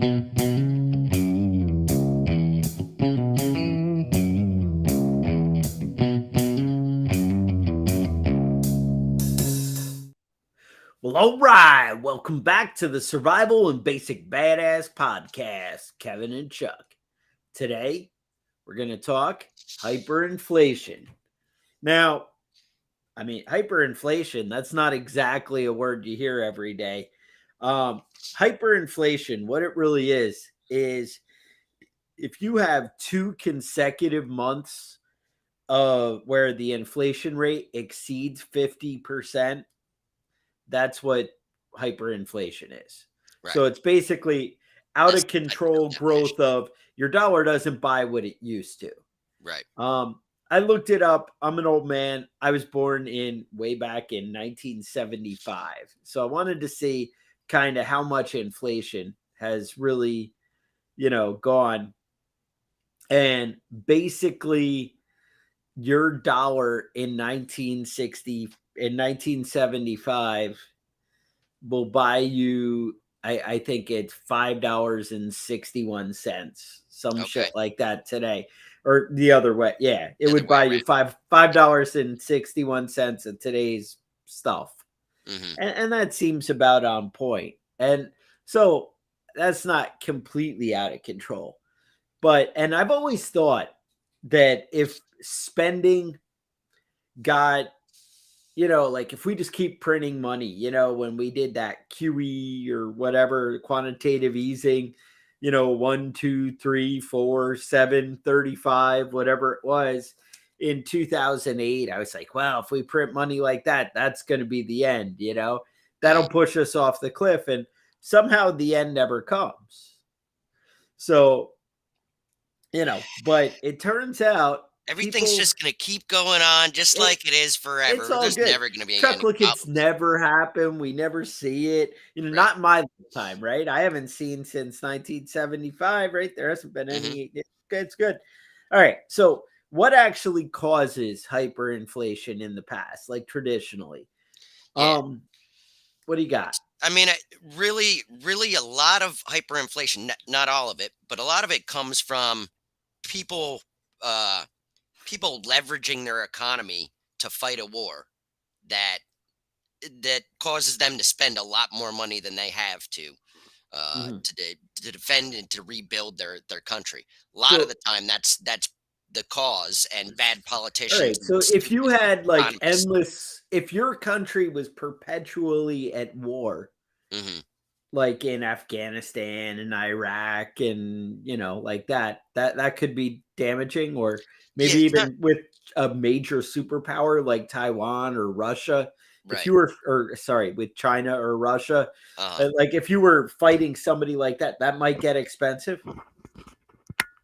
Well, all right. Welcome back to the Survival and Basic Badass Podcast, Kevin and Chuck. Today, we're going to talk hyperinflation. Now, hyperinflation, that's not exactly a word you hear every day. Hyperinflation, what it really is if you have 2 consecutive months of where the inflation rate exceeds 50%, that's what hyperinflation is. Right. So it's basically out That's of the technical control growth definition. of your dollar doesn't buy what it used to. Right. I looked it up. I'm an old man. I was born in way back in 1975. So I wanted to see kind of how much inflation has really, gone. And basically your dollar in 1975 will buy you, I think it's $5.61, some Okay. shit like that today. Or the other way. Yeah. It The other would way buy around. you $5.61 of today's stuff. Mm-hmm. And that seems about on point. And so that's not completely out of control. And I've always thought that if spending got, like if we just keep printing money, when we did that QE or whatever, quantitative easing, 1, 2, 3, 4, 7, 35, whatever it was in 2008, I was like, well, if we print money like that, that's going to be the end, that'll push us off the cliff. And somehow the end never comes. So, but it turns out Everything's people, just going to keep going on just it, like it is it's forever. all There's good. never going to be Chuck, any look, it's problems. never happened. We never see it. Right. Not in my lifetime, right? I haven't seen since 1975, right? There hasn't been Mm-hmm. any. It's good. All right. So, what actually causes hyperinflation in the past, like traditionally? Yeah. What do you got? I mean, really, really a lot of hyperinflation, not all of it, but a lot of it comes from people, uh, people leveraging their economy to fight a war that causes them to spend a lot more money than they have Mhm. to defend and to rebuild their country. A lot of So, the time, that's the cause, and bad all politicians right. and So, if you stupid had like economists. if your country was perpetually at war, Hmm. like in Afghanistan and Iraq and like that could be damaging, or Yeah, maybe it's not even with a major superpower like Taiwan or Russia. If right. you were, or sorry, with China or Russia, Uh, like if you were fighting somebody like that, that might get expensive.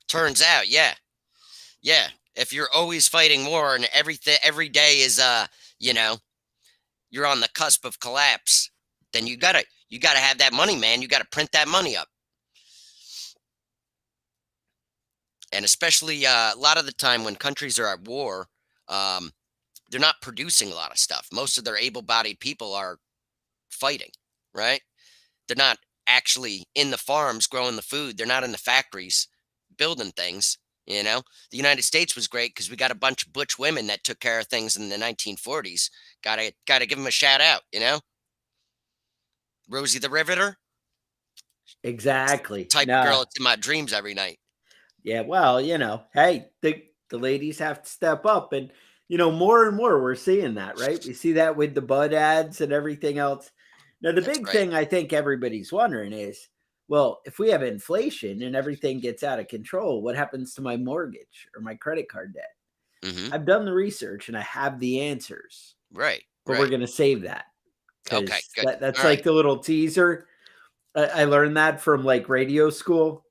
turns out, yeah, yeah. If you're always fighting war and every day is you know, you're on the cusp of collapse, then you gotta have that money, man. You gotta print that money up. And especially a lot of the time when countries are at war, um, they're not producing a lot of stuff. Most of their able-bodied people are fighting, right? They're not actually in the farms growing the food. They're not in the factories building things. The United States was great because we got a bunch of butch women that took care of things in the 1940s. Gotta give them a shout out. Rosie the Riveter, Exactly. type of girl Nah. that's in my dreams every night. Yeah. Well, hey, the ladies have to step up, and more and more we're seeing that, right? We see that with the bud ads and everything else. Now, the That's big right. thing I think everybody's wondering is, well, if we have inflation and everything gets out of control, what happens to my mortgage or my credit card debt? Hmm. I've done the research and I have the answers, Right. but we're Right. going to save that Okay. because Good. that's All right. like the little teaser. I learned that from like radio school.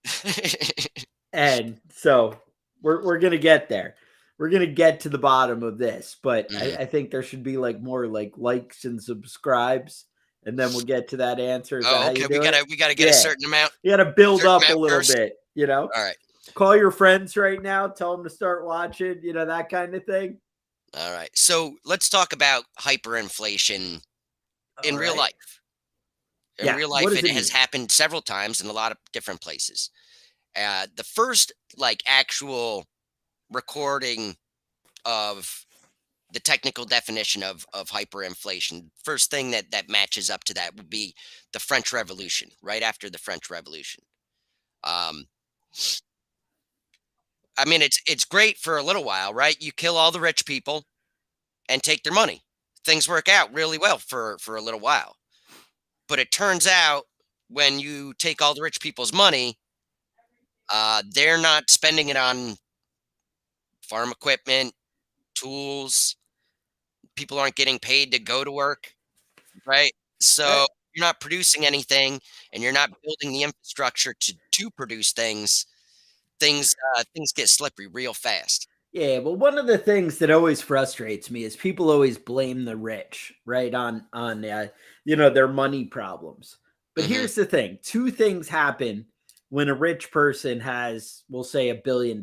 And so we're gonna get there. We're gonna get to the bottom of this, but I, Hmm. I think there should be like more like likes and subscribes, and then we'll get to that answer. Is that Oh, how okay. you We do it? gotta we gotta get a Yeah, certain amount, you got to build certain up a amount little first. bit. All right. Call your friends right now, tell them to start watching. That kind of thing. All right. So let's talk about hyperinflation in All real right. life. In Yeah. real What life, does it it has mean? happened several times in a lot of different places. The first like actual recording of the technical definition of hyperinflation, first thing that matches up to that would be the French Revolution. Right after the French Revolution, um, I mean, it's great for a little while, right? You kill all the rich people and take their money. Things work out really well for a little while. But it turns out when you take all the rich people's money, they're not spending it on farm equipment, tools. People aren't getting paid to go to work, right? Uh, So you're not producing anything, and you're not building the infrastructure to produce things. Things get slippery real fast. Yeah, well, one of the things that always frustrates me is people always blame the rich, right, on their money problems. But Hmm. here's the thing: two things happen when a rich person has, we'll say, $1 billion,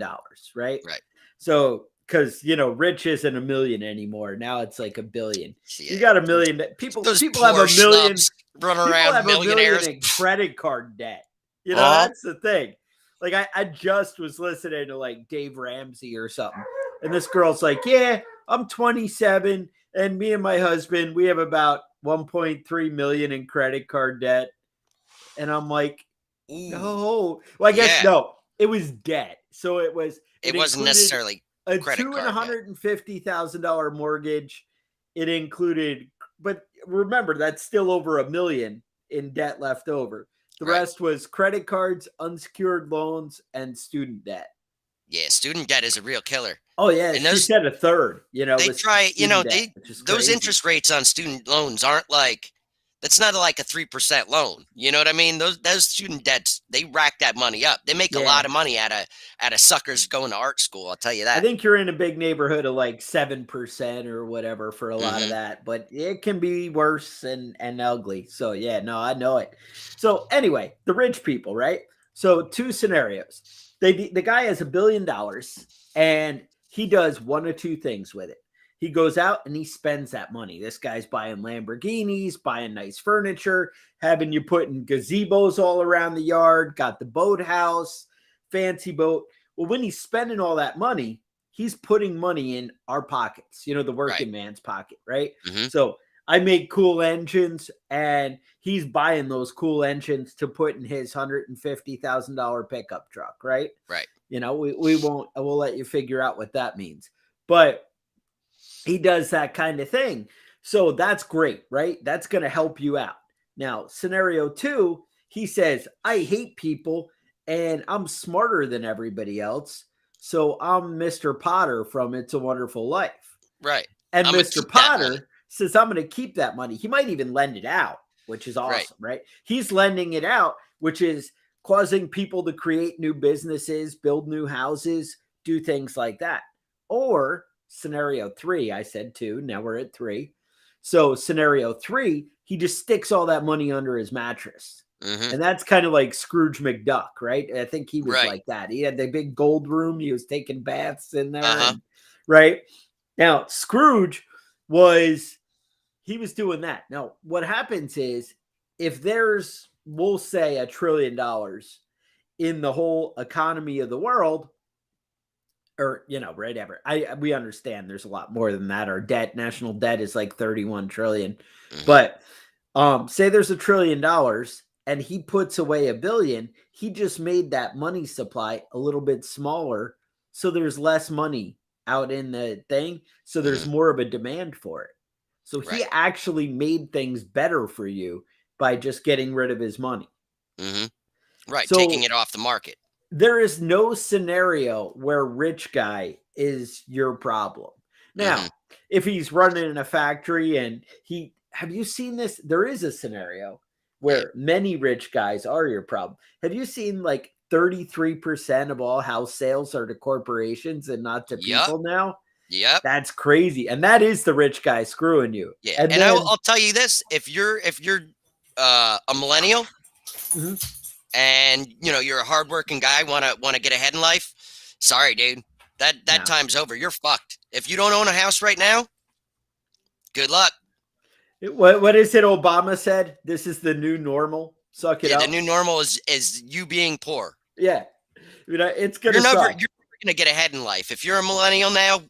right? Right. So, because rich isn't a million anymore. Now it's like a billion. You Yeah. got a million. People Those people have poor a million. schlubs running People around have a million millionaires. in credit card debt. Uh-huh. That's the thing. Like I just was listening to like Dave Ramsey or something. And this girl's like, yeah, I'm 27 and me and my husband, we have about 1.3 million in credit card debt. And I'm like, Ooh. no. Well, I guess Yeah. no. It was debt. So it It wasn't included necessarily a credit two and card debt. $150,000 mortgage. It included, but remember that's still over a million in debt left over. The Right. rest was credit cards, unsecured loans, and student debt. Yeah, student debt is a real killer. Oh yeah, And she those said a third, they was try, student debt, they which is those crazy. interest rates on student loans aren't like that's not like a 3% loan. You know what I mean? Those student debts, they rack that money up. They make a Yeah. lot of money out of suckers going to art school, I'll tell you I that. think you're in a big neighborhood of like 7% or whatever for a lot of Mhm. that, but it can be worse and ugly. So yeah, no, I know it. So anyway, the rich people, right? So two scenarios. The guy has $1 billion and he does one or two things with it. He goes out and he spends that money. This guy's buying Lamborghinis, buying nice furniture, having you putting gazebos all around the yard, got the boathouse, fancy boat. Well, when he's spending all that money, he's putting money in our pockets, the Right. working man's pocket, right? Mhm. So I make cool engines and he's buying those cool engines to put in his $150,000 pickup truck, right? Right. We won't, we'll let you figure out what that means. But he does that kind of thing. So that's great, right? That's going to help you out. Now, scenario two, he says, I hate people and I'm smarter than everybody else. So I'm Mr. Potter from It's a Wonderful Life. Right. And Imma Mr. keep that money. Potter says, I'm going to keep that money. He might even lend it out, which is Right. awesome, right? He's lending it out, which is causing people to create new businesses, build new houses, do things like that. Or scenario three, I said two, now we're at three. So scenario three, he just sticks all that money under his mattress. Mhm. And that's kind of like Scrooge McDuck, right? I think he was Right. like that. He had the big gold room. He was taking baths in there, Uh-huh. and right now, Scrooge was he was doing that. Now, what happens is if there's, we'll say, $1 trillion in the whole economy of the world, or whatever. We understand there's a lot more than that. Our national debt is like 31 trillion. Mhm. But say there's $1 trillion and he puts away $1 billion, he just made that money supply a little bit smaller. So there's less money out in the thing. So there's Mhm. more of a demand for it. So he Right. actually made things better for you by just getting rid of his money. Mhm. Right, taking So it off the market. there is no scenario where rich guy is your problem. Mhm. Now, if he's running in a factory and he have you seen this? There is a scenario Yeah. where many rich guys are your problem. Have you seen like 33% of all house sales are to corporations and not to Yep. people now? Yep. That's crazy. And that is the rich guy screwing you. Yeah, And and then I'll tell you this, if you're, a millennial mhm, and, you're a hardworking guy, wanna get ahead in life, sorry, dude. That no. time's over. You're fucked. If you don't own a house right now, good luck. What is it Obama said? This is the new normal. Suck it Yeah, the up. new normal is you being poor. Yeah. It's You're gonna never suck. you're never gonna get ahead in life. If you're a millennial now,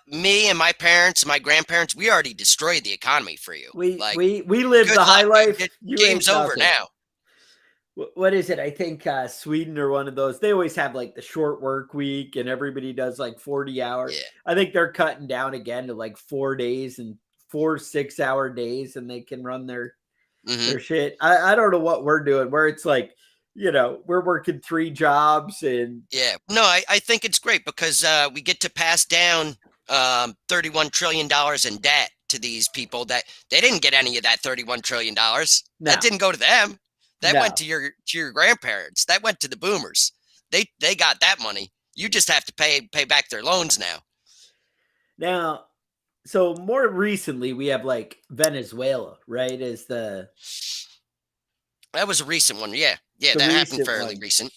me and my parents and my grandparents, we already destroyed the economy for you. Like, We live good the high luck. life. You Game's ain't over nothing. now. What is it? I think Sweden or one of those. They always have like the short work week, and everybody does like 40 hours. Yeah. I think they're cutting down again to like 4 days and 4 6-hour days, and they can run Hmm. their shit. I don't know what we're doing. Where it's like, we're working 3 jobs and Yeah. No, I think it's great because we get to pass down $31 trillion in debt to these people that they didn't get any of that $31 trillion. That no, didn't go to them. That went no. to your grandparents. That went to the boomers. They got that money. You just have to pay back their loans now. Now, so more recently, we have like Venezuela, right? As That was a recent one. Yeah. Yeah, the that happened recent fairly one recent.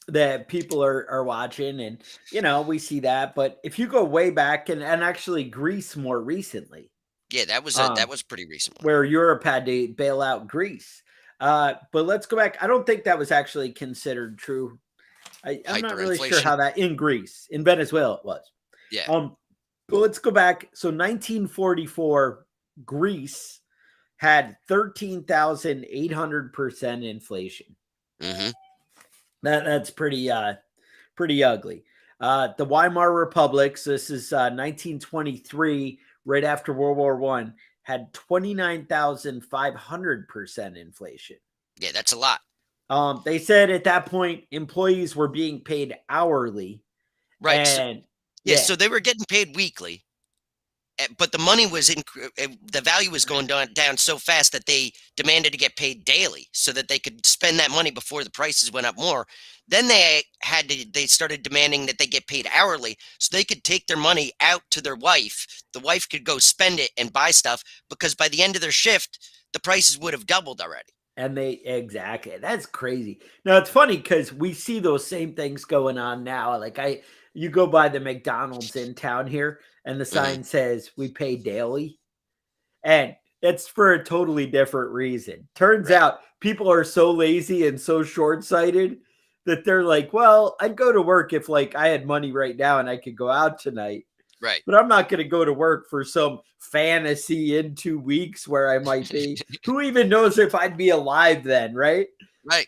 that people are watching, and we see that. But if you go way back and actually Greece more recently, Yeah, that um, was a pretty recent one. where Europe had to bail out Greece. But let's go back. I don't think that was actually considered true. I'm not really sure Hyperinflation. how that in Greece, in Venezuela it was. Yeah. Um, but let's go back. So 1944, Greece had 13,800% inflation. Hmm. That's pretty ugly. The Weimar Republic, so this is 1923, right after World War One, had 29,500% inflation. Yeah, that's a lot. They said at that point employees were being paid hourly, Right. So, and yeah, yeah, so they were getting paid weekly, but the money was the value was going down so fast that they demanded to get paid daily so that they could spend that money before the prices went up more. Then they started demanding that they get paid hourly so they could take their money out to their wife. The wife could go spend it and buy stuff because by the end of their shift, the prices would have doubled already. and they exactly that's crazy. Now it's funny because we see those same things going on now. Like you go by the McDonald's in town here, and the Hmm. sign says we pay daily. And it's for a totally different reason. Turns Right. out people are so lazy and so short-sighted that they're like, well, I'd go to work if like I had money right now and I could go out tonight. Right. But I'm not going to go to work for some fantasy in 2 weeks where I might be. Who even knows if I'd be alive then, right? Right.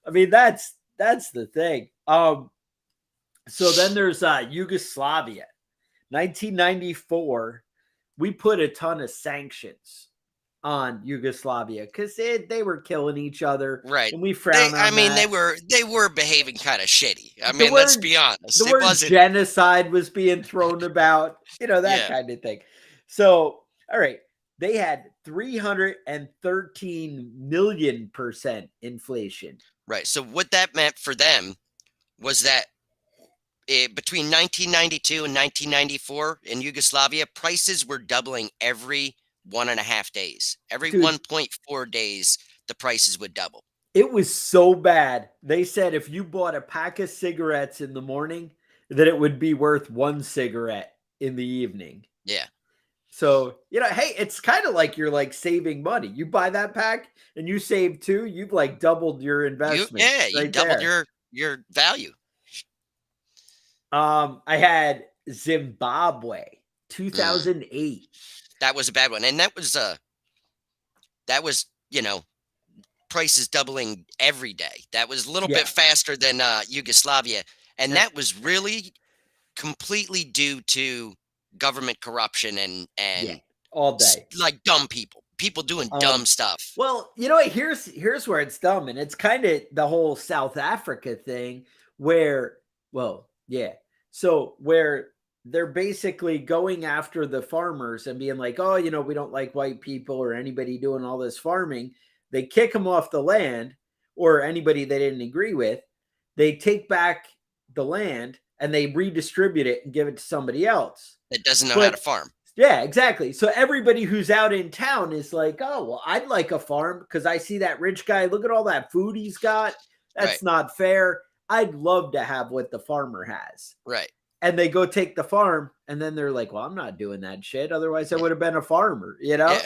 I mean, that's the thing. So then there's Yugoslavia. 1994, we put a ton of sanctions on Yugoslavia because they were killing each other, Right. and we frown I on mean, that. they were behaving kind of shitty. I The mean, let's word be the honest. It word wasn't. genocide was being thrown about, that Yeah. kind of thing. So, all right, they had 313 million% inflation. Right. So what that meant for them was that between 1992 and 1994 in Yugoslavia, prices were doubling every 1.5 days. Every Dude, 1.4 days, the prices would double. it was so bad. They said if you bought a pack of cigarettes in the morning, that it would be worth one cigarette in the evening. Yeah. So, hey, it's kind of like you're like saving money. You buy that pack and you save two, you've like doubled your investment You right doubled there. your value. I had Zimbabwe, Mm, 2008. that was a bad one. And that was, prices doubling every day. That was a little bit Yeah. faster than Yugoslavia. And And that was really completely due to government corruption yeah, and all day. like dumb people doing dumb Um, stuff. well, what? Here's where it's dumb, and it's kind of the whole South Africa thing, where, well, yeah, so where they're basically going after the farmers and being like, oh, we don't like white people or anybody doing all this farming. They kick them off the land, or anybody they didn't agree with. They take back the land and they redistribute it and give it to somebody else. That doesn't know how to But farm. yeah, exactly. So everybody who's out in town is like, oh, well, I'd like a farm because I see that rich guy. Look at all that food he's got. Right. That's not fair. I'd love to have what the farmer has. Right. and they go take the farm, and then they're like, well, I'm not doing that shit. Otherwise I Yeah. would have been a farmer, Yeah.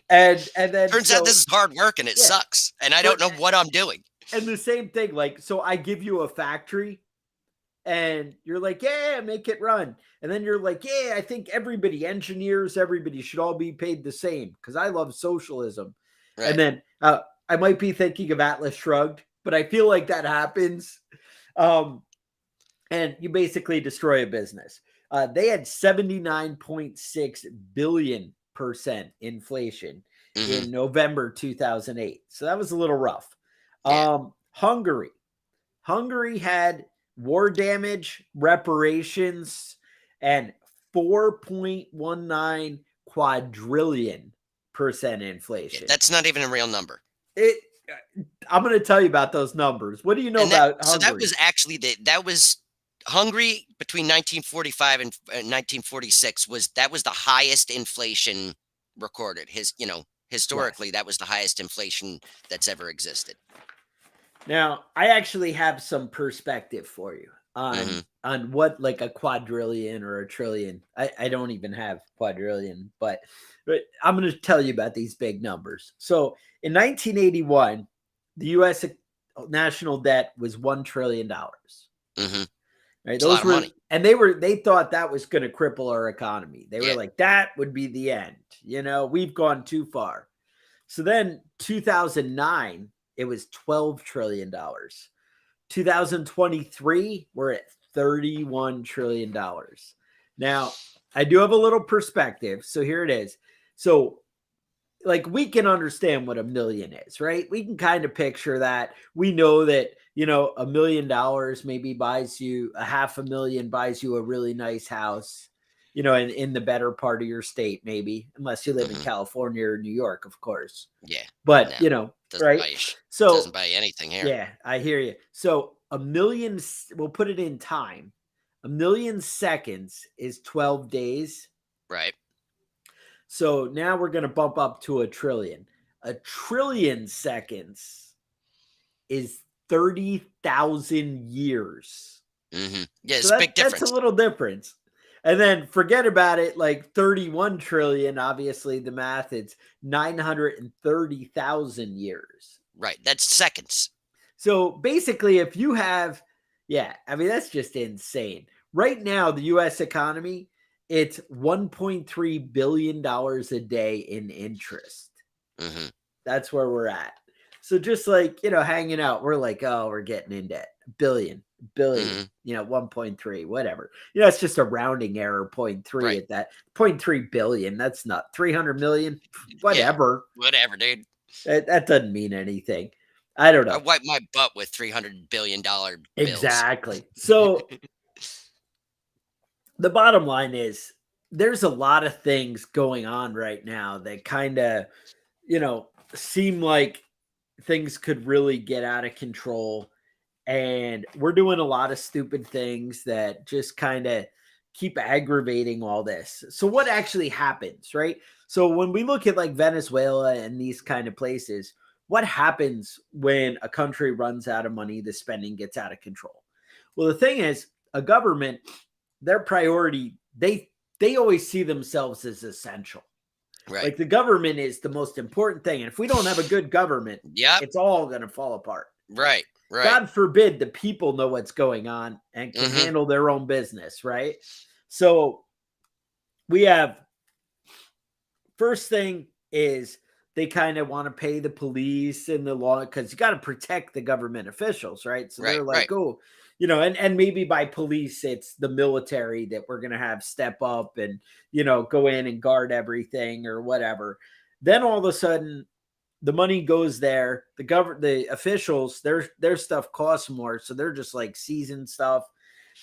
And then Turns out this so is hard work and it yeah, sucks. And I don't but know what I'm doing. and the same thing, like, so I give you a factory and you're like, yeah, make it run. And then you're like, yeah, I think everybody, engineers, everybody should all be paid the same because I love socialism. And Right. then I might be thinking of Atlas Shrugged, but I feel like that happens. Um, and you basically destroy a business. They had 79.6 billion% inflation Hmm. in November 2008. So that was a little rough. Yeah. Hungary. Hungary had war damage, reparations, and 4.19 quadrillion% Yeah. inflation. That's not even a real number. It I'm going to tell you about those numbers. What do you know And that about so that Hungary? was actually that was Hungary between 1945 and 1946 was the highest inflation recorded. Yes. Historically that was the highest inflation that's ever existed. Now, I actually have some perspective for you Hmm. on what like a quadrillion or a trillion. I don't even have quadrillion, but I'm going to tell you about these big numbers. So, in 1981, the US national debt was $1 trillion. Hmm. Right? It's a lot Those of money. were and they thought that was going to cripple our economy. They were Yeah. like that would be the end. We've gone too far. So then 2009, it was $12 trillion. 2023, we're at $31 trillion. Now, I do have a little perspective. So here it is. So, like, we can understand what a million is, right? We can kind of picture that. We know that, $1 million maybe buys you a half a million, buys you a really nice house, in the better part of your state, maybe, unless you live in Hmm. California or New York, of course. Yeah. But, No. Doesn't right? buy you doesn't So, buy you anything here. yeah, I hear you. So, a million, we'll put it in time. A million seconds is 12 days. Right. So now we're going to bump up to a trillion. A trillion seconds is 30,000 years. Hmm. Yeah, So it's a big that's a difference. little difference. And then forget about it, like 31 trillion, obviously the math, it's 930,000 years. Right. That's seconds. So basically, if you have, yeah, I mean, that's just insane. Right now, the US economy, it's $1.3 billion a day in interest. Hmm. That's where we're at. So just like, hanging out, we're like, oh, we're getting into billion, billion, Hmm. 1.3, whatever. It's just a rounding error, point three Right. at that. 0.3 billion. That's not 300 million. Yeah. Whatever. Whatever, dude. That doesn't mean anything. I don't I know. wipe my butt with $300 billion bills. Exactly. So the bottom line is there's a lot of things going on right now that kind of, seem like things could really get out of control. And we're doing a lot of stupid things that just kind of keep aggravating all this. So, what actually happens, right? So, when we look at like Venezuela and these kind of places, what happens when a country runs out of money, the spending gets out of control? Well, the thing is, a government, their priority, they always see themselves as essential. Right. Like the government is the most important thing. And if we don't have a good government, Yep. it's all going to fall apart. Right. Right. God forbid the people know what's going on and can Hmm. handle their own business, right? So we have first thing is they kind of want to pay the police and the law because you got to protect the government officials, right? So Right. they're Right. like, oh, and maybe by police it's the military that we're gonna have step up and go in and guard everything or whatever. Then all of a sudden the money goes there. The officials, their stuff costs more, so they're just like seizing stuff.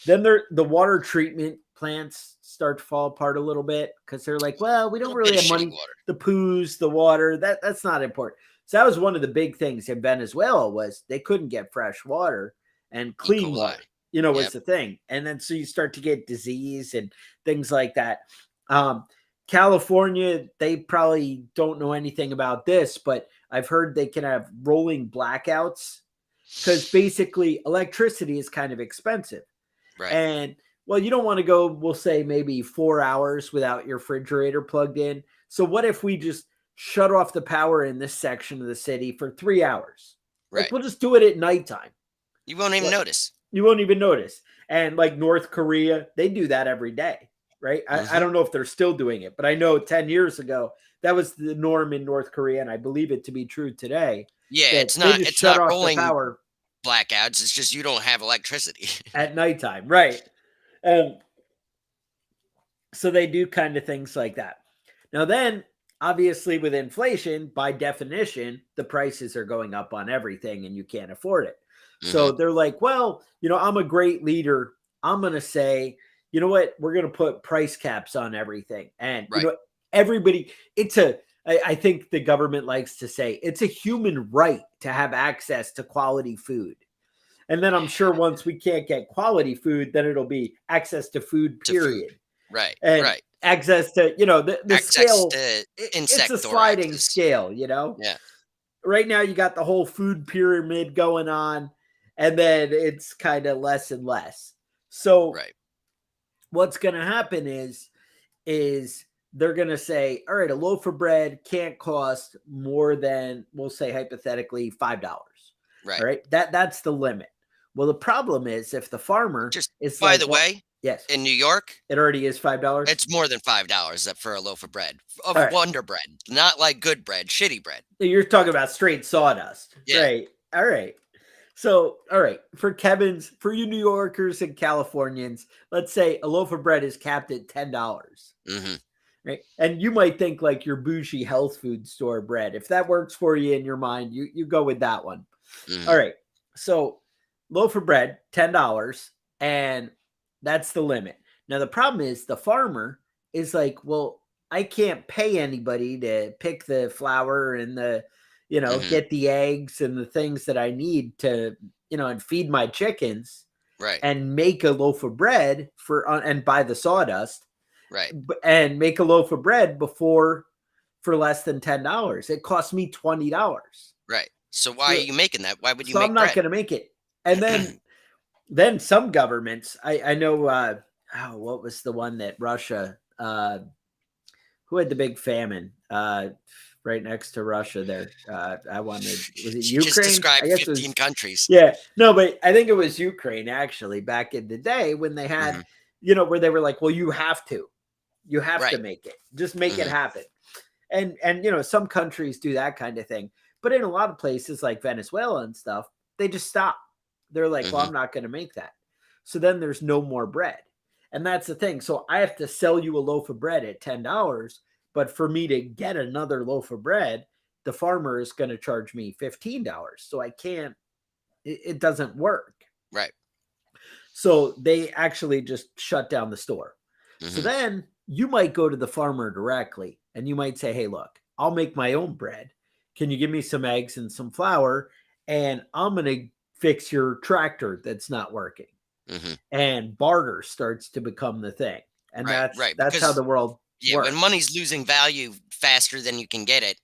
Then the water treatment plants start to fall apart a little bit because they're like, well, we A don't little bit really of have shitty money. water. The poos, the water, that's not important. So that was one of the big things in Venezuela was they couldn't get fresh water and E. clean coli. water, was Yep. the thing. And then so you start to get disease and things like that. Um, California, they probably don't know anything about this, but I've heard they can have rolling blackouts because basically electricity is kind of expensive. Right. And well, you don't want to go, we'll say maybe 4 hours without your refrigerator plugged in. So what if we just shut off the power in this section of the city for 3 hours? Like Right. we'll just do it at nighttime. You won't even Like notice. you won't even notice. And like North Korea, they do that every day, right? I Hmm. don't know if they're still doing it, but I know 10 years ago, that was the norm in North Korea. And I believe it to be true today Yeah, that it's they not just it's shut not off the rolling power blackouts. It's just you don't have electricity. at nighttime, right? And so they do kind of things like that. Now, then, obviously, with inflation, by definition, the prices are going up on everything and you can't afford it. So Hmm. they're like, well, I'm a great leader. I'm going to say, you know what? We're going to put price caps on everything. And, Right. everybody, I think the government likes to say it's a human right to have access to quality food. And then I'm sure once we can't get quality food, then it'll be access to food, To food. period, Right. and Right. access to the Access scale. to It's insect a sliding thoraxes. scale. Yeah. Right now you got the whole food pyramid going on, and then it's kind of less and less. So Right. what's going to happen is they're going to say, all right, a loaf of bread can't cost more than, we'll say hypothetically, $5. All Right. right, that's the limit. Well, the problem is if the farmer Just is by like, the well, way, yes, in New York, it already is $5. it's more than $5 for a loaf of bread. All Of right, Wonder Bread. Not like good bread, shitty bread. you're talking about straight sawdust, Yeah. right? All right. So, all right, for you New Yorkers and Californians, let's say a loaf of bread is capped at $10, Hmm. right? And you might think like your bougie health food store bread. If that works for you in your mind, you go with that one. All Hmm. right. So, loaf of bread, $10, and that's the limit. Now the problem is the farmer is like, well, I can't pay anybody to pick the flour and Hmm. get the eggs and the things that I need to, and feed my chickens Right. and make a loaf of bread and buy the sawdust Right. and make a loaf of bread for less than $10. It cost me $20. Right. So why are So you making that? Why would you so I'm make not bread? going to make it. And then some governments, I know, what was the one that Russia, who had the big famine, right next to Russia there? Was it You just Ukraine? I described guess it 15 was, countries. yeah, no, but I think it was Ukraine actually back in the day when they had, Hmm. where they were like, well, you have to Right. make it, just make it Hmm. happen. And some countries do that kind of thing, but in a lot of places like Venezuela and stuff, they just stop. They're like, well, Hmm. I'm not going to make that. So then there's no more bread. And that's the thing. So I have to sell you a loaf of bread at $10, but for me to get another loaf of bread, the farmer is going to charge me $15. So I can't, it doesn't work. Right. So they actually just shut down the store. So Hmm. then you might go to the farmer directly and you might say, hey, look, I'll make my own bread. Can you give me some eggs and some flour? And I'm going to fix your tractor that's not working. Hmm. And barter starts to become the thing. And Right. that's Right. that's how Because the world yeah, when works. money's losing value faster than you can get it,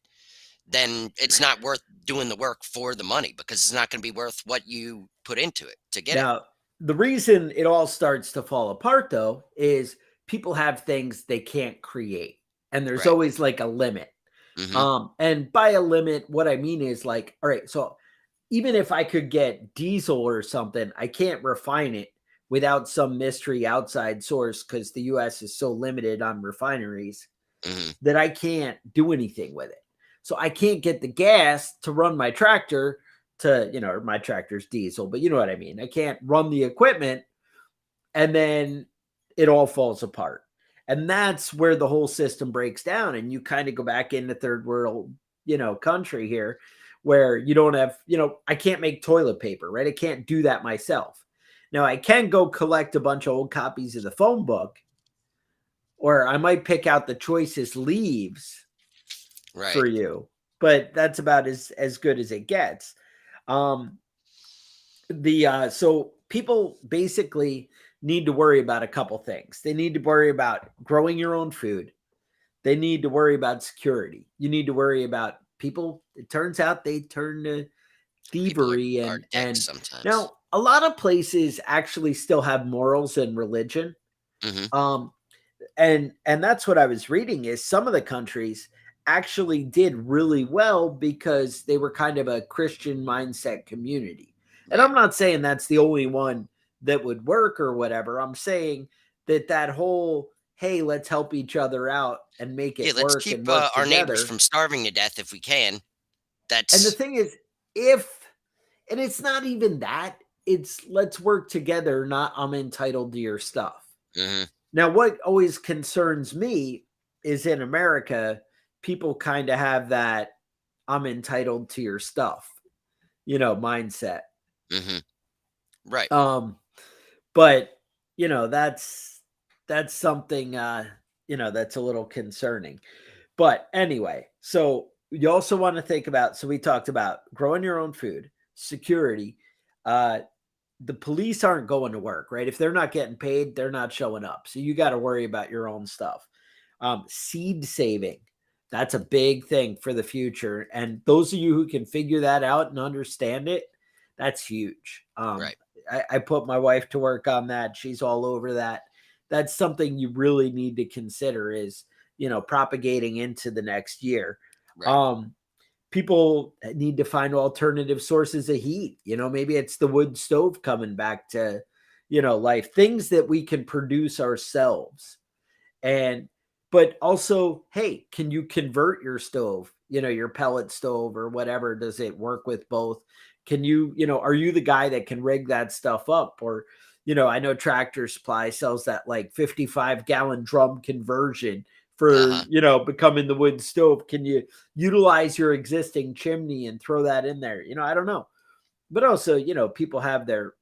then it's not worth doing the work for the money because it's not going to be worth what you put into it to get it. Now, the reason it all starts to fall apart though is people have things they can't create. And there's Right. always like a limit. Hmm. And by a limit, what I mean is like, all right, so even if I could get diesel or something, I can't refine it without some mystery outside source because the US is so limited on refineries Hmm. that I can't do anything with it. So I can't get the gas to run my tractor or my tractor's diesel, but you know what I mean. I can't run the equipment and then it all falls apart. And that's where the whole system breaks down. And you kind of go back into third world, country here where you don't have, I can't make toilet paper, right? I can't do that myself. Now I can go collect a bunch of old copies of the phone book, or I might pick out the choicest leaves for Right. you, but that's about as good as it gets. Um, so people basically need to worry about a couple things. They need to worry about growing your own food. They need to worry about security. You need to worry about people. It turns out they turn to People thievery are dicks and sometimes. now a lot of places actually still have morals and religion. Mhm. Um, and that's what I was reading is some of the countries actually did really well because they were kind of a Christian mindset community. And Right. I'm not saying that's the only one that would work or whatever. I'm saying that that whole hey, let's help each other out and make Yeah, it let's work keep, and work our neighbors together. from starving to death if we can. And the That's thing is, if and it's not even that, it's let's work together, not I'm entitled to your stuff. mhm, Now, what always concerns me is in America, people kind of have that I'm entitled to your stuff, mindset. mhm. Right. Um, but that's something that's a little concerning. But anyway, so you also want to think about so we talked about growing your own food, security, uh the police aren't going to work, right? If they're not getting paid, they're not showing up. So you got to worry about your own stuff. Seed saving, that's a big thing for the future. And those of you who can figure that out and understand it, that's huge. Right. I put my wife to work on that. She's all over that. That's something you really need to consider is, propagating into the next year. Right. Um, People need to find alternative sources of heat. Maybe it's the wood stove coming back to, life, things that we can produce ourselves. And, but also, hey, can you convert your stove, your pellet stove or whatever? Does it work with both? Can you, are you the guy that can rig that stuff up? Or, I know Tractor Supply sells that like 55-gallon drum conversion for, Uh-huh. becoming the wood stove. Can you utilize your existing chimney and throw that in there? I don't know. But also, people have their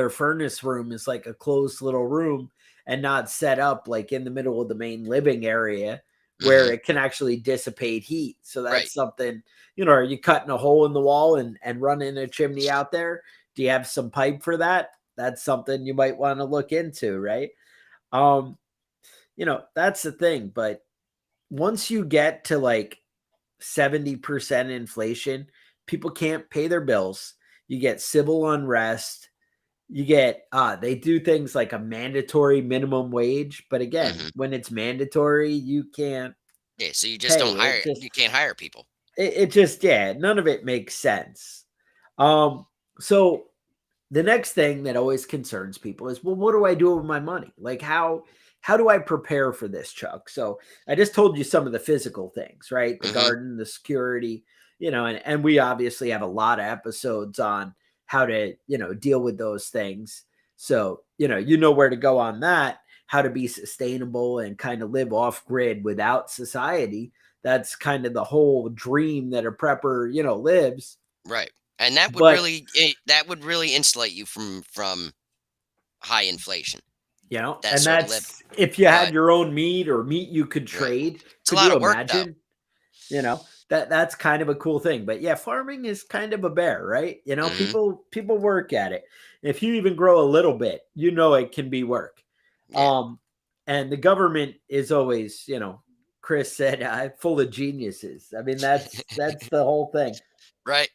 furnace room is like a closed little room and not set up like in the middle of the main living area where Mhm. it can actually dissipate heat. So Right. that's something, are you cutting a hole in the wall and running a chimney out there? Do you have some pipe for that? That's something you might want to look into, right? Um, that's the thing. But once you get to like 70% inflation, people can't pay their bills. You get civil unrest, you get they do things like a mandatory minimum wage, but again, Mhm. when it's mandatory, you can't Yeah, so you just pay don't it. hire Just you can't hire people. it just yeah, none of it makes sense. So the next thing that always concerns people is, well, what do I do with my money? Like how do I prepare for this, Chuck? So I just told you some of the physical things, right? The Mhm. garden, the security, and we obviously have a lot of episodes on how to, deal with those things. So, where to go on that, how to be sustainable and kind of live off grid without society. That's kind of the whole dream that a prepper, lives. Right. And that would But really insulate you from high inflation. That And sort of live. that's if you had But your own meat or meat you could right. trade. It's a Could lot you of work though. imagine? That's kind of a cool thing. But yeah, farming is kind of a bear, right? Mhm. People work at it. If you even grow a little bit, it can be work. Yeah. Um, and the government is always, Chris said, full of geniuses. I mean, that's the whole thing. Right.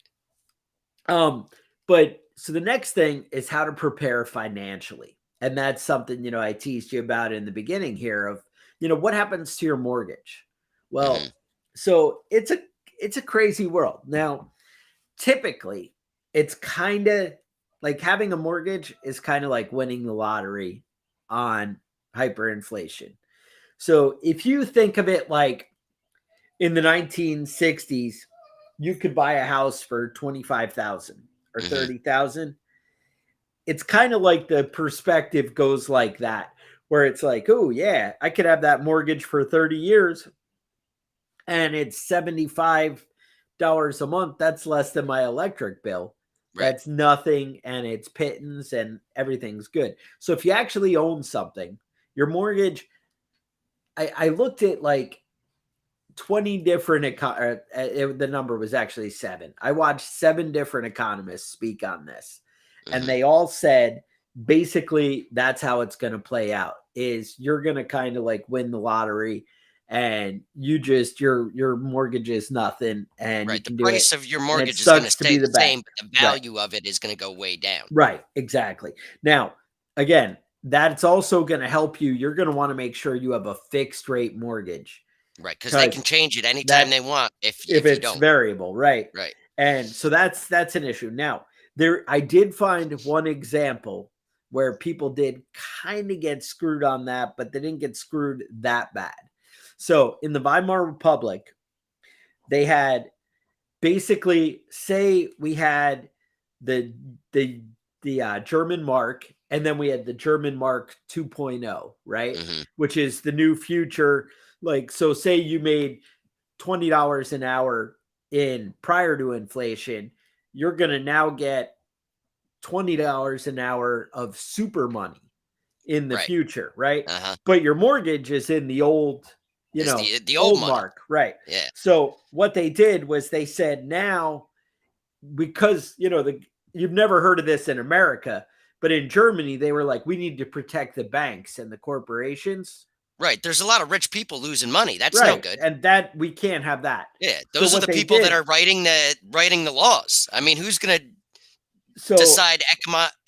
Um, but so the next thing is how to prepare financially. And that's something, I teased you about in the beginning here of, what happens to your mortgage? Mhm. Well, so it's a crazy world. Now, typically, it's kind of like having a mortgage is kind of like winning the lottery on hyperinflation. So if you think of it like in the 1960s, you could buy a house for 25,000 or Mhm. 30,000. It's kind of like the perspective goes like that, where it's like, oh, yeah, I could have that mortgage for 30 years and it's $75 a month. That's less than my electric bill. Right. That's nothing. And it's pittance and everything's good. So if you actually own something, your mortgage, I looked at like 20 different the number was actually 7. I watched 7 different economists speak on this and Mhm. they all said basically that's how it's going to play out is you're going to kind of like win the lottery and your mortgage is nothing and you Right. The can do it. price of your And it mortgage is going to sucks to stay be the the bank. same, but the Right. value of it is going to go way down. Right. Exactly. Now, again, that's also going to help you. You're going to want to make sure you have a fixed rate mortgage Right. Because they can because change it anytime that they want if if you it's don't. variable, right? Right. And so that's an issue. Now, I did find one example where people did kind of get screwed on that, but they didn't get screwed that bad. So in the Weimar Republic, they had basically say we had the the German mark, and then we had the German mark 2.0, right? Hmm. Which is the new future. Like, so say you made $20 an hour in prior to inflation, you're going to now get $20 an hour of super money in the Right. future, right? Uh-huh. But your mortgage is in the old, Is the old old money. mark, right? Yeah. So what they did was they said now, because you've never heard of this in America, but in Germany they were like, we need to protect the banks and the corporations. Right. There's a lot of rich people losing money. That's no Right. good. And that we can't have that. Yeah. So Those are what the they people that did, are writing the laws. I mean, who's going to so decide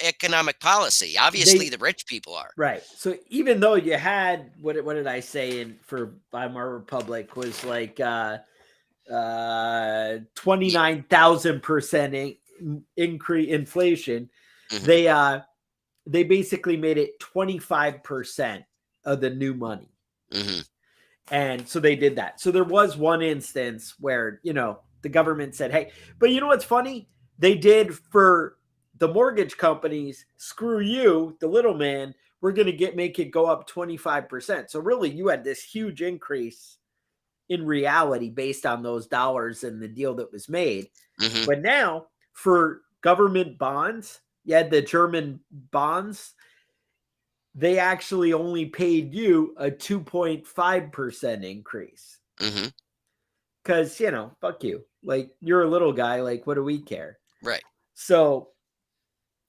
economic policy? Obviously, they the rich people are. right. So even though you had what did I say in for Weimar Republic was like 29,000% increase inflation, Hmm. they they basically made it 25% of the new money. Hmm. And so they did that. So there was one instance where, the government said, hey, but you know what's funny? They did for the mortgage companies, screw you, the little man, we're going to make it go up 25%. So really, you had this huge increase in reality based on those dollars and the deal that was made. Hmm. But now for government bonds, you had the German bonds, they actually only paid you a 2.5% increase. Hmm. Because, fuck you. Like, you're a little guy. Like, what do we care? Right. So,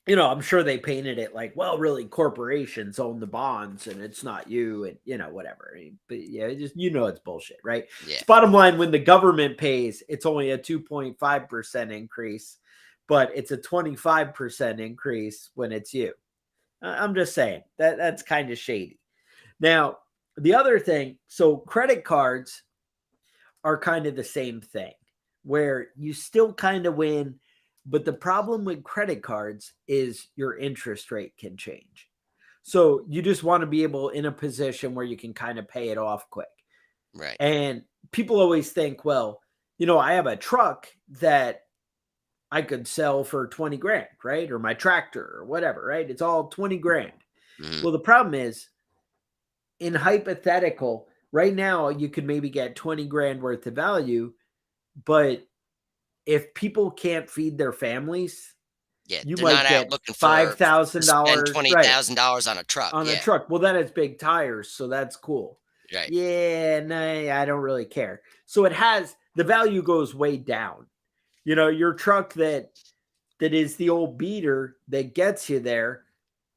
I'm sure they painted it like, well, really, corporations own the bonds and it's not you and, whatever. But yeah, it's bullshit, right? Yeah. It's bottom line, when the government pays, it's only a 2.5% increase, but it's a 25% increase when it's you. I'm just saying that's kind of shady. Now, the other thing, so credit cards are kind of the same thing where you still kind of win, but the problem with credit cards is your interest rate can change. So you just want to be able in a position where you can kind of pay it off quick. Right. And people always think, well, I have a truck that I could sell for 20 grand, right? Or my tractor or whatever, right? It's all 20 grand. Hmm. Well, the problem is in hypothetical, right now you could maybe get 20 grand worth of value, but if people can't feed their families, Yeah. you They're might not out get looking to spend $5,000, right, $20,000 on a truck. on a Yeah. truck. Well, that has big tires, so that's cool. Right. Yeah, no, I don't really care. So the value goes way down. Your truck that is the old beater that gets you there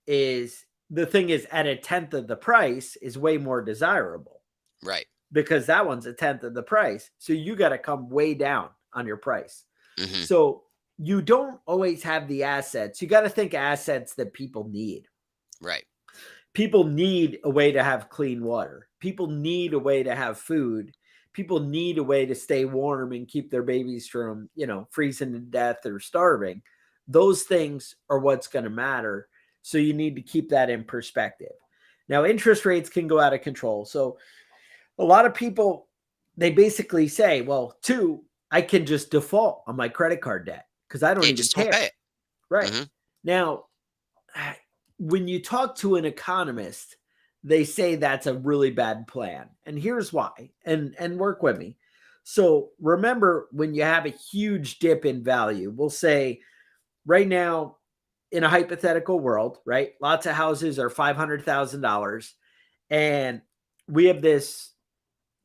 is the thing is at a tenth of the price is way more desirable Right. because that one's a tenth of the price. So you got to come way down on your price. Hmm. So you don't always have the assets. You got to think assets that people need. Right. People need a way to have clean water. People need a way to have food. People need a way to stay warm and keep their babies from, freezing to death or starving. Those things are what's going to matter. So you need to keep that in perspective. Now, interest rates can go out of control. So a lot of people, they basically say, well, I can just default on my credit card debt because I don't Yeah. even Just don't care. pay it. Right. Hmm. Now, when you talk to an economist, they say that's a really bad plan. And here's why. And work with me. So remember, when you have a huge dip in value, we'll say right now in a hypothetical world, right? Lots of houses are $500,000 and we have this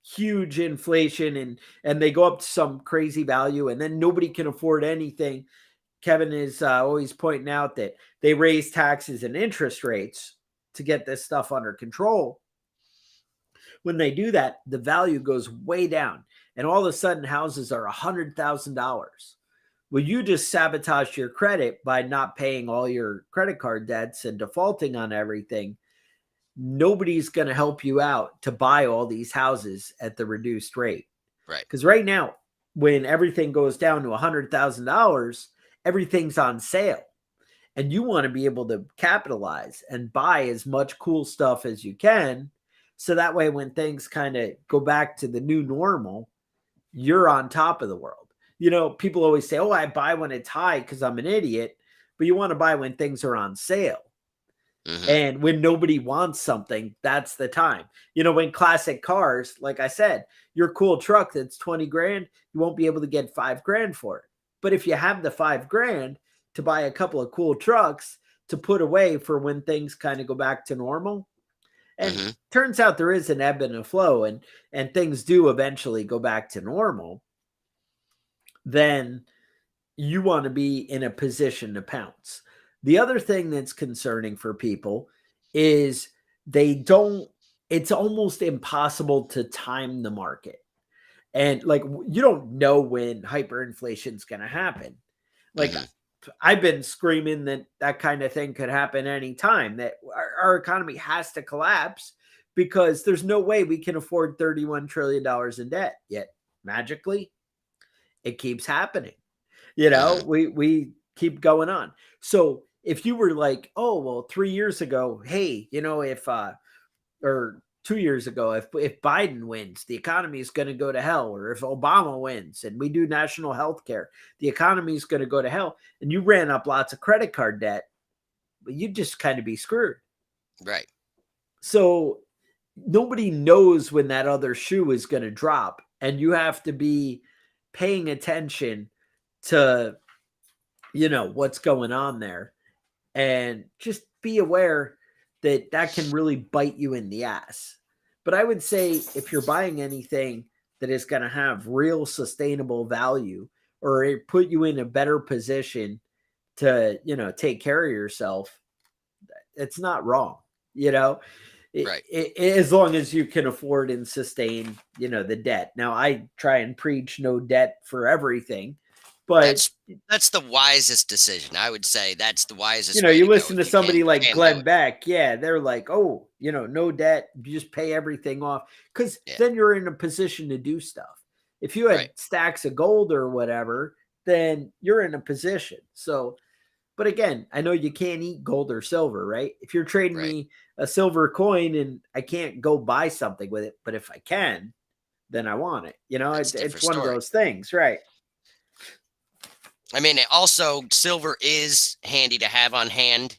huge inflation and they go up to some crazy value and then nobody can afford anything. Kevin is always pointing out that they raise taxes and interest rates to get this stuff under control. When they do that, the value goes way down, and all of a sudden houses are $100,000. Well, you just sabotage your credit by not paying all your credit card debts and defaulting on everything. Nobody's going to help you out to buy all these houses at the reduced rate. Right. Because right now, when everything goes down to $100,000, everything's on sale. And you want to be able to capitalize and buy as much cool stuff as you can. So that way, when things kind of go back to the new normal, you're on top of the world. People always say, oh, I buy when it's high because I'm an idiot. But you want to buy when things are on sale. Mm-hmm. And when nobody wants something, that's the time. When classic cars, like I said, your cool truck that's 20 grand, you won't be able to get 5 grand for it. But if you have the 5 grand to buy a couple of cool trucks to put away for when things kind of go back to normal, and Mm-hmm. turns out there is an ebb and a flow, and things do eventually go back to normal, then you want to be in a position to pounce. The other thing that's concerning for people is it's almost impossible to time the market. And like, you don't know when hyperinflation is going to happen. Like, Mm-hmm. I've been screaming that kind of thing could happen anytime, that our economy has to collapse because there's no way we can afford $31 trillion in debt. Yet magically, it keeps happening. Mm-hmm. We keep going on. So if you were like, oh, well, 3 years ago, hey, if or 2 years ago, if Biden wins, the economy is going to go to hell, or if Obama wins and we do national health care, the economy is going to go to hell, and you ran up lots of credit card debt, but you'd just kind of be screwed. Right. So nobody knows when that other shoe is going to drop, and you have to be paying attention to what's going on there, and just be aware that that can really bite you in the ass. But I would say, if you're buying anything that is going to have real sustainable value, or it put you in a better position to take care of yourself, it's not wrong. you know Right. as long as you can afford and sustain the debt. Now, I try and preach no debt for everything, but That's the wisest decision. I would say that's the wisest way you to go listen to if you somebody like can do Glenn it. Beck, yeah, they're like, oh, no debt, you just pay everything off, because Yeah. then you're in a position to do stuff. If you Right. had stacks of gold or whatever, then you're in a position. So, but again, I know you can't eat gold or silver, right? If you're trading Right. me a silver coin and I can't go buy something with it, but if I can, then I want it. That's a It's different one of story. those things, right? I mean, also silver is handy to have on hand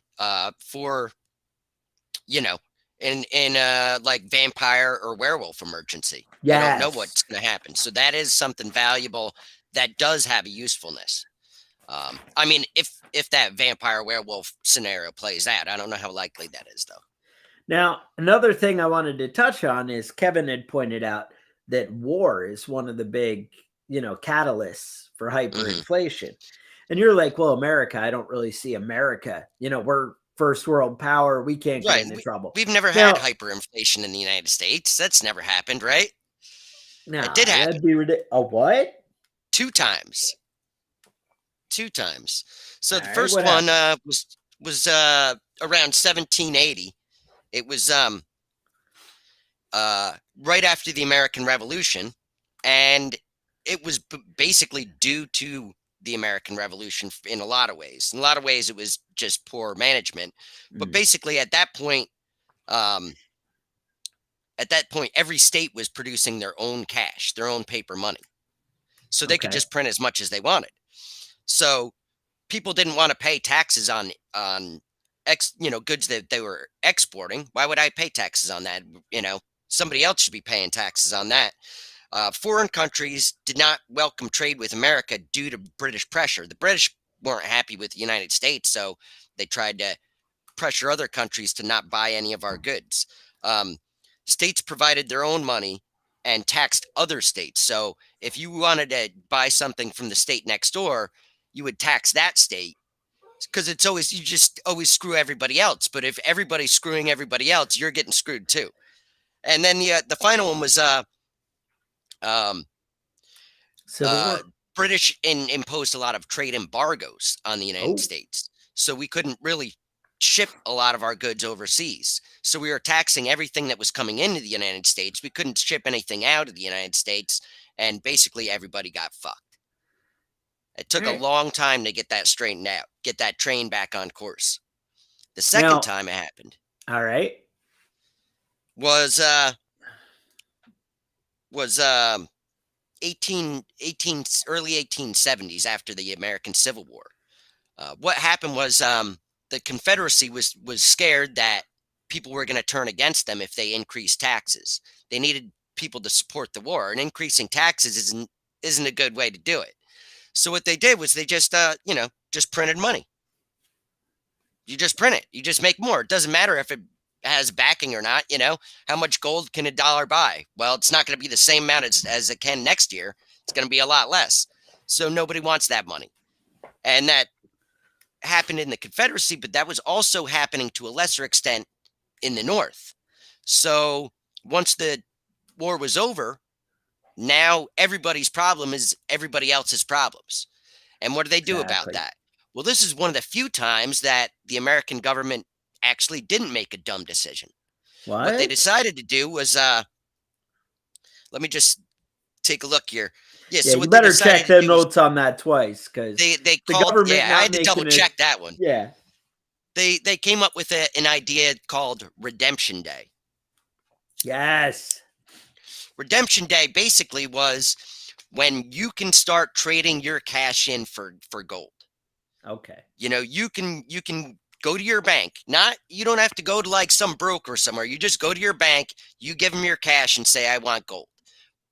for, you know, in like vampire or werewolf emergency. You don't know Yes. what's going to happen. So that is something valuable that does have a usefulness. I mean, if that vampire werewolf scenario plays out, I don't know how likely that is though. Now, another thing I wanted to touch on is Kevin had pointed out that war is one of the big, catalysts for Hmm. hyperinflation. And you're like, well, America, I don't really see America. We're first world power. We can't get Right. into trouble. We've never had Now, hyperinflation in the United States. That's never happened, right? It did nah, that'd happen be ridiculous. A what? two times. Two times. All So the right, first what one happened? was around 1780. It was right after the American Revolution, and it was basically due to the American Revolution in a lot of ways. In a lot of ways, it was just poor management. But Mm, basically, um, at that point, every state was producing their own cash, their own paper money, so they could okay. just print as much as they wanted. So people didn't want to pay taxes on goods that they were exporting. Why would I pay taxes on that? Somebody else should be paying taxes on that. Foreign countries did not welcome trade with America due to British pressure. The British weren't happy with the United States, so they tried to pressure other countries to not buy any of our goods. Um, States provided their own money and taxed other states. So if you wanted to buy something from the state next door, you would tax that state, because it's always, you just always screw everybody else. But if everybody's screwing everybody else, you're getting screwed too. And then the final one was um, Civil uh, War. British imposed a lot of trade embargoes on the United Oh, States, so we couldn't really ship a lot of our goods overseas. So we were taxing everything that was coming into the United States. We couldn't ship anything out of the United States, and basically everybody got fucked. It all took a right. long time to get that straightened out, get that train back on course. The second Now, time it happened all right. was was 18 early 1870s after the American Civil War. What happened was the Confederacy was scared that people were going to turn against them if they increased taxes. They needed people to support the war, and increasing taxes isn't a good way to do it. So what they did was they just just printed money. You just print it. You just make more. It doesn't matter if it has backing or not. How much gold can a dollar buy? Well, it's not going to be the same amount as it can next year. It's going to be a lot less. So nobody wants that money. And that happened in the Confederacy, but that was also happening to a lesser extent in the North. So once the war was over, now everybody's problem is everybody else's problems. And what do they do about Exactly. that? Well, this is one of the few times that the American government actually didn't make a dumb decision. What they What? decided to do was let me just take a look here. Yeah, Yeah, so you what they better decided check to the do was notes on that twice because they the called, government yeah, I not had to double making it. check that one. Yeah. They came up with an idea called Redemption Day. Yes. Redemption Day basically was when you can start trading your cash in for gold. Okay. You can go to your bank. Not You don't have to go to like some broker somewhere. You just go to your bank, you give them your cash and say I want gold.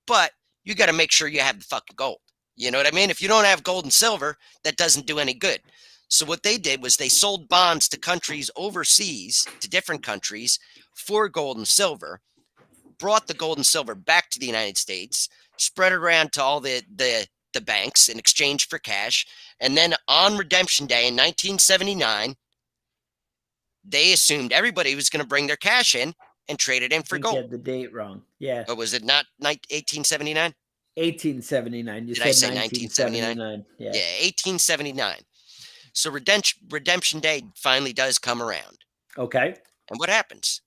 But you got to make sure you have the fucking gold. You know what I mean? If you don't have gold and silver, that doesn't do any good. So what they did was they sold bonds to countries overseas, to different countries for gold and silver, brought the gold and silver back to the United States, spread it around to all the banks in exchange for cash, and then on Redemption Day in 1979, they assumed everybody was going to bring their cash in and trade it in I for think you gold. had the date wrong. Yeah. Or was it not 1879? 1879. You Did I said say 1979? 1979. Yeah. Yeah, 1879. So Redemption Day finally does come around. Okay. And what happens?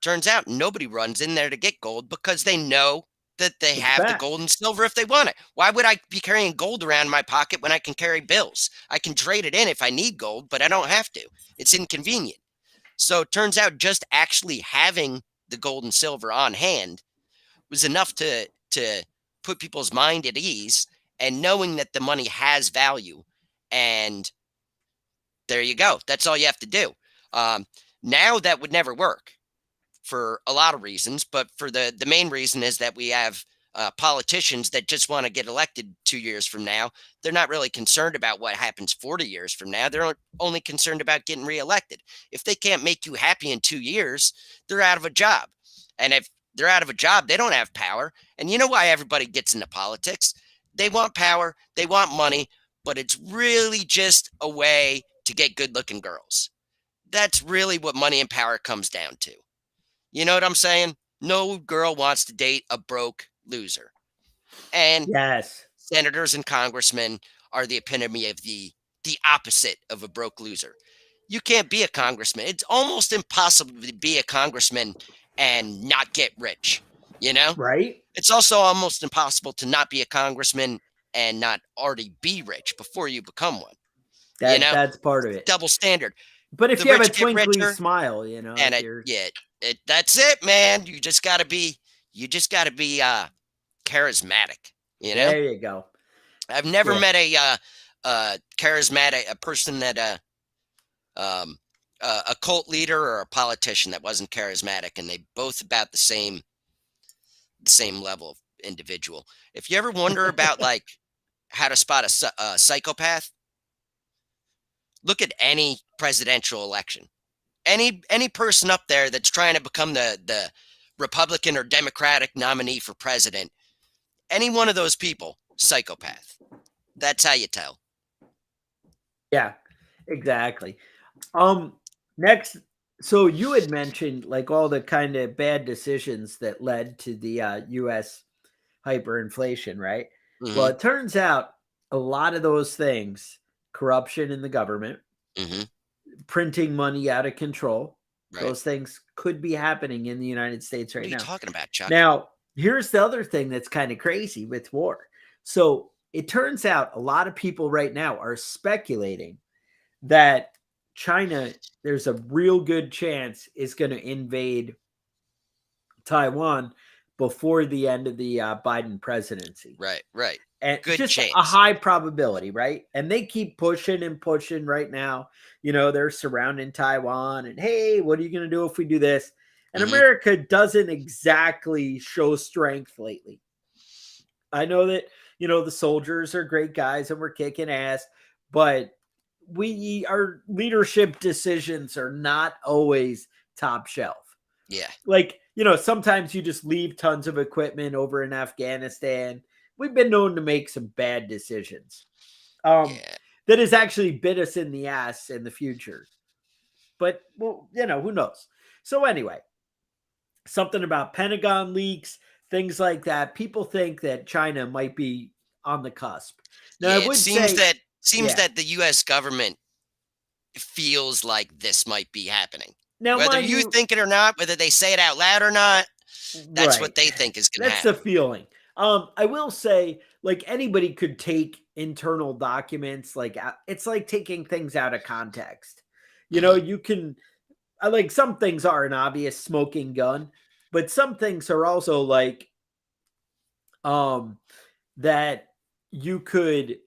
Turns out nobody runs in there to get gold because they know that they It's have the back. gold and silver if they want it. Why would I be carrying gold around in my pocket when I can carry bills? I can trade it in if I need gold, but I don't have to. It's inconvenient. So it turns out just actually having the gold and silver on hand was enough to put people's mind at ease, and knowing that the money has value. And there you go. That's all you have to do. Um, Now that would never work for a lot of reasons, but for the main reason is that we have politicians that just want to get elected 2 years from now. They're not really concerned about what happens 40 years from now. They're only concerned about getting reelected. If they can't make you happy in 2 years, they're out of a job. And if they're out of a job, they don't have power. And you know why everybody gets into politics? They want power, they want money, but it's really just a way to get good looking girls. That's really what money and power comes down to. You know what I'm saying? No girl wants to date a broke loser. And Yes. senators and congressmen are the epitome of the opposite of a broke loser. You can't be a congressman. It's almost impossible to be a congressman and not get rich, you know? Right. It's also almost impossible to not be a congressman and not already be rich before you become one. You know? That's part of it. Double standard. But if The you have a rich get twinkly richer, smile, and if you're that's it, man. You just got to be charismatic, you know? there, you go. I've never Yeah. met a charismatic a person that um a cult leader or a politician that wasn't charismatic, and they both about the same level of individual. If you ever wonder about like how to spot a psychopath, look at any presidential election. Any person up there that's trying to become the Republican or Democratic nominee for president, any one of those people, psychopath. That's how you tell. Yeah. Exactly. Um. Next. So you had mentioned like all the kind of bad decisions that led to the U.S. hyperinflation, right? Well, Hmm. it turns out a lot of those things, corruption in the government, Hmm. printing money out of control, Right. those things could be happening in the United States What right are you now. talking about, Chuck? Now, here's the other thing that's kind of crazy with war. So it turns out a lot of people right now are speculating that China, there's a real good chance, is going to invade Taiwan before the end of the Biden presidency. Right. Right. And Good just a chance. high probability, right? And they keep pushing and pushing right now. You know, they're surrounding Taiwan and hey, what are you going to do if we do this? And Hmm. America doesn't exactly show strength lately. I know that, you know, the soldiers are great guys and we're kicking ass, but our leadership decisions are not always top shelf. Yeah. Like, you know, sometimes you just leave tons of equipment over in Afghanistan. We've been known to make some bad decisions. Um, Yeah. that has actually bit us in the ass in the future. But well, you know, who knows? So anyway, something about Pentagon leaks, things like that. People think that China might be on the cusp. Now, I Yeah. It would say, seems yeah. that the U.S. government feels like this might be happening. Now, Whether mind you you, think it or not, whether they say it out loud or not, that's right. what they think is going to That's the happen. feeling. I will say, like anybody could take internal documents, like it's like taking things out of context. You know, Hmm. you can like some things are an obvious smoking gun, but some things are also like um that you could,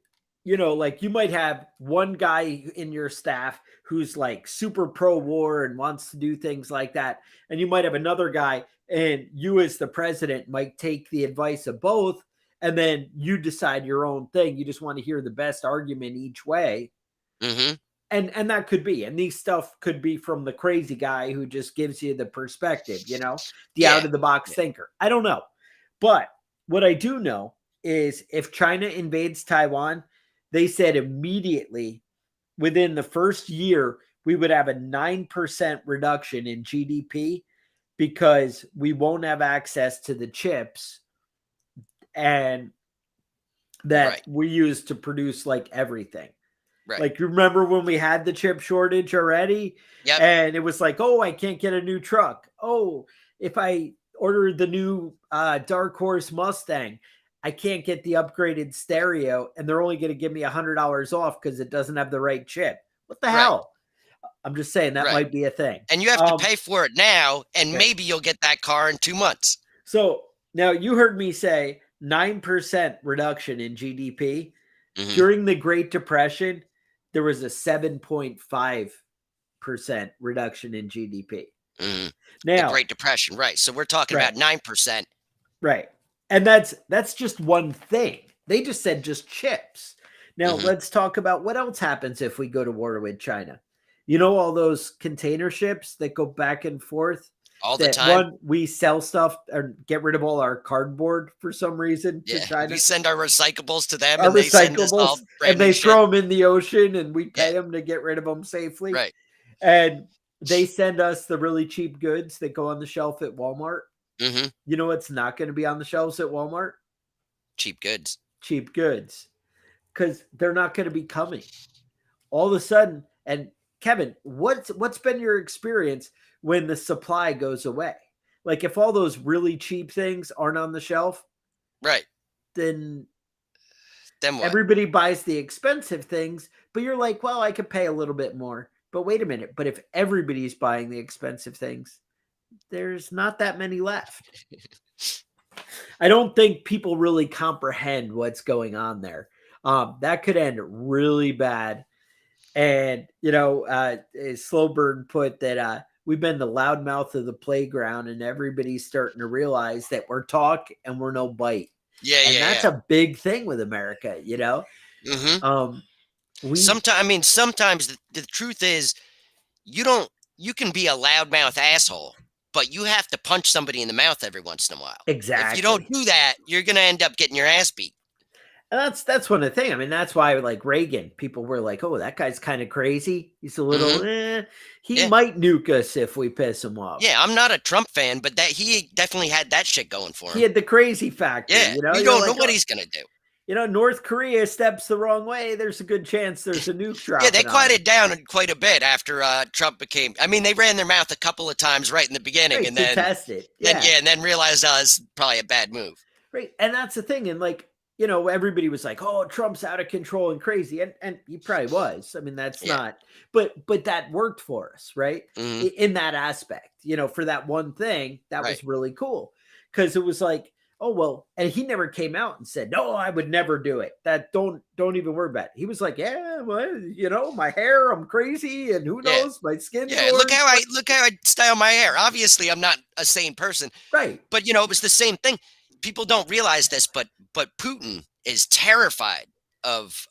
you know, like you might have one guy in your staff who's like super pro war and wants to do things like that. And you might have another guy, and you, as the president, might take the advice of both. And then you decide your own thing. You just want to hear the best argument each way. Hmm. And that could be, and these stuff could be from the crazy guy who just gives you the perspective, you know, the Yeah. out of the box Yeah. thinker. I don't know, but what I do know is if China invades Taiwan, they said immediately within the first year we would have a 9% reduction in GDP because we won't have access to the chips and that Right. we use to produce like everything. Right. Like, you remember when we had the chip shortage already? Yep. And it was like, oh, I can't get a new truck. Oh, if I order the new Dark Horse Mustang, I can't get the upgraded stereo, and they're only going to give me $100 off because it doesn't have the right chip. What the Right. hell? I'm just saying that Right. might be a thing. And you have to pay for it now, and Right. maybe you'll get that car in 2 months. So now you heard me say 9% reduction in GDP. Hmm. During the Great Depression, there was a 7.5% reduction in GDP. Hmm. The Now, Great Depression. Right. So we're talking right, about 9%. right. And that's just one thing. They just said just chips. Now, Hmm. let's talk about what else happens if we go to war with China. You know, all those container ships that go back and forth, All the that time. one, we sell stuff or get rid of all our cardboard for some reason to Yeah. We China, send our recyclables to them, our and they send us recyclables, all and brand new they shit. throw them in the ocean and we Yeah. pay them to get rid of them safely. Right. And they send us the really cheap goods that go on the shelf at Walmart. Hmm. You know what's not going to be on the shelves at Walmart? Cheap goods. Cheap goods, because they're not going to be coming all of a sudden. And Kevin, what's been your experience when the supply goes away? Like if all those really cheap things aren't on the shelf, Right. then Then what? everybody buys the expensive things, but you're like, well, I could pay a little bit more. But wait a minute. But if everybody's buying the expensive things, there's not that many left. I don't think people really comprehend what's going on there. That could end really bad. And, you know, Slowburn put that we've been the loudmouth of the playground, and everybody's starting to realize that we're talk and we're no bite. Yeah. And Yeah. that's Yeah. a big thing with America, you know? Hmm. Um, we Sometimes, I mean, sometimes the truth is you don't, you can be a loudmouth asshole, but you have to punch somebody in the mouth every once in a while. If you don't exactly. do that, you're going to end up getting your ass beat. And that's one of the things. I mean, that's why like Reagan, people were like, "Oh, that guy's kind of crazy. He's a little, Hmm. he Yeah. might nuke us if we piss him off." Yeah, I'm not a Trump fan, but that he definitely had that shit going for He him. had the crazy factor, Yeah, you know. you You're don't know like, what "Oh, he's gonna do. North Korea steps the wrong way. There's a good chance there's a nuke Yeah, they dropping on him." quieted down quite a bit after Trump became. I mean, they ran their mouth a couple of times right in the beginning, Right, and to test it. then Yeah. yeah, and then realized it's probably a bad move. Right. And that's the thing. And like, everybody was like, "Oh, Trump's out of control and crazy." And he probably was. I mean, that's Yeah. not, but that worked for us, right? Hmm. In that aspect, for that one thing, that Right. was really cool. Cause it was like, oh well, and he never came out and said, "No, I would never do it." That don't even worry about it. He was like, "Yeah, well, my hair, I'm crazy, and who Yeah. knows, my skin's Yeah. orange." Look how I style my hair. Obviously, I'm not a sane person, Right. but it was the same thing. People don't realize this, but Putin is terrified of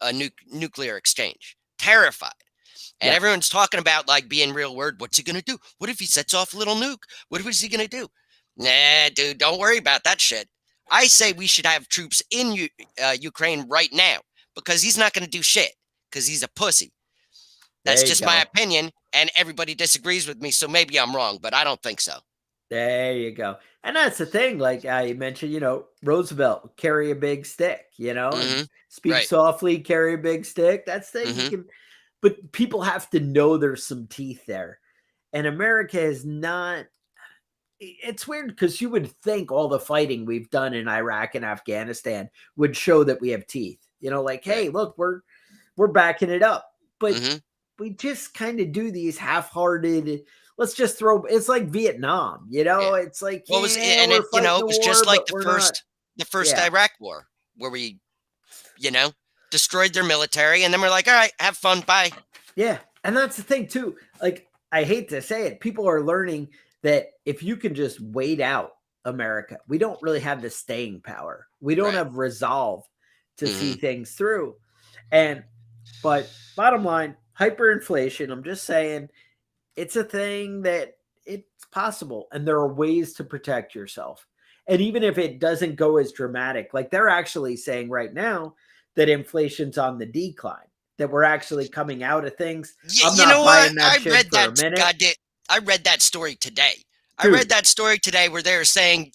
a nuclear exchange. Terrified. And Yeah. everyone's talking about like being real worried. What's he gonna do? What if he sets off a little nuke? What is he gonna do? Nah, dude, don't worry about that shit. I say we should have troops in Ukraine right now because he's not gonna do shit because he's a pussy. That's There you just my go. opinion, and everybody disagrees with me, so maybe I'm wrong, but I don't think so. There you go. And that's the thing. Like I mentioned, Roosevelt carry a big stick, and Hmm. speak Right. softly, carry a big stick. That's the thing. You Hmm. can, but people have to know there's some teeth there. And America is not. It's weird because you would think all the fighting we've done in Iraq and Afghanistan would show that we have teeth. Like, Right. hey, look, we're backing it up. But Hmm. we just kind of do these half-hearted, let's just throw, it's like Vietnam, Yeah. it's like, Well, it was, yeah, and we're fighting it a was just war, like but we're not. the first Yeah. Iraq war, where we, you know, destroyed their military, and then we're like, all right, have fun, bye. Yeah. And that's the thing too. Like, I hate to say it, people are learning that if you can just wait out America, we don't really have the staying power. We don't Right. have resolve to see Hmm. things through. And but bottom line, hyperinflation, I'm just saying, it's a thing that it's possible, and there are ways to protect yourself. And even if it doesn't go as dramatic, like they're actually saying right now that inflation's on the decline, that we're actually coming out of things. Yeah, I'm you know not what? buying that shit for a minute. I read that story today. I read Dude, that story today where they're saying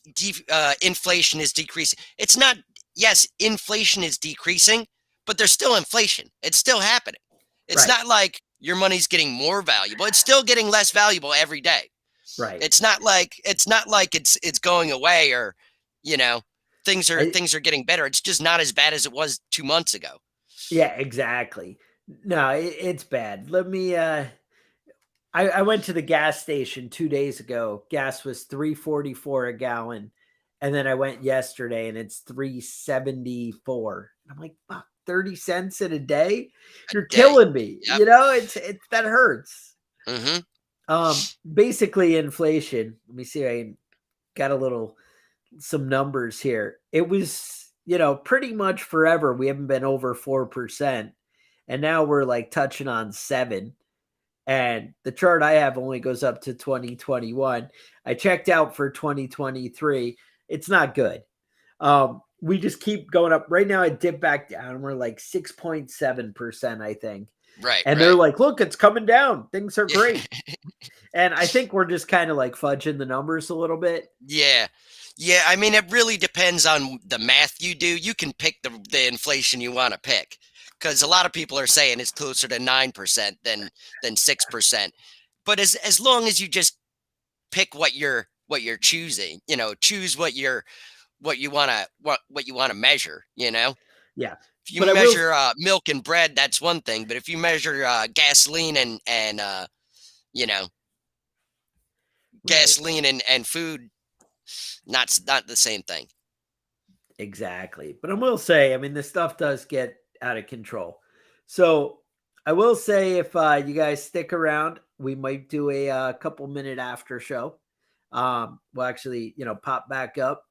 inflation is decreasing. It's not. Yes, inflation is decreasing, but there's still inflation. It's still happening. It's right, not like your money's getting more valuable. It's still getting less valuable every day. right. It's not like it's going away, or you know I, things are getting better. It's just not as bad as it was 2 months ago. yeah, exactly. No, it's bad. Let me I went to the gas station 2 days ago. Gas was 3.44 a gallon. And then I went yesterday and it's 3.74. I'm like, fuck, 30 cents in a day? A You're day. killing me. Yep. It's that hurts. Hmm. Basically inflation. Let me see. I got some numbers here. It was, pretty much forever. We haven't been over 4%. And now we're like touching on 7. And the chart I have only goes up to 2021. I checked out for 2023. It's not good. We just keep going up. Right now, it dipped back down. We're like 6.7%, I think. Right. And they're Right. like, look, it's coming down. Things are Yeah. great. And I think we're just kind of like fudging the numbers a little bit. Yeah. Yeah, I mean, it really depends on the math you do. You can pick the inflation you want to pick, because a lot of people are saying it's closer to 9% than 6%. But as long as you just pick what you're choosing, choose what you want to what you want to measure. Yeah. If you But I will, measure milk and bread, that's one thing. But if you measure gasoline and you know right. and food, not the same thing. Exactly. But I will say, I mean, this stuff does get out of control. So I will say, if you guys stick around, we might do a couple-minute after show. We'll actually, pop back up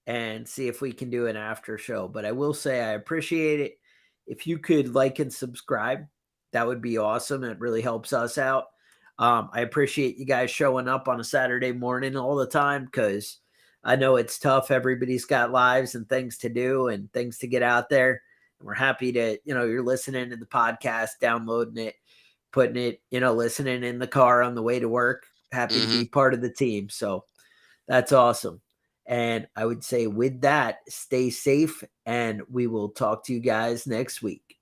and see if we can do an after show. But I will say, I appreciate it. If you could like and subscribe, that would be awesome. It really helps us out. I appreciate you guys showing up on a Saturday morning all the time because I know it's tough. Everybody's got lives and things to do and things to get out there. And we're happy to, you're listening to the podcast, downloading it, putting it, listening in the car on the way to work. Happy to Hmm. be part of the team. So that's awesome. And I would say with that, stay safe and we will talk to you guys next week.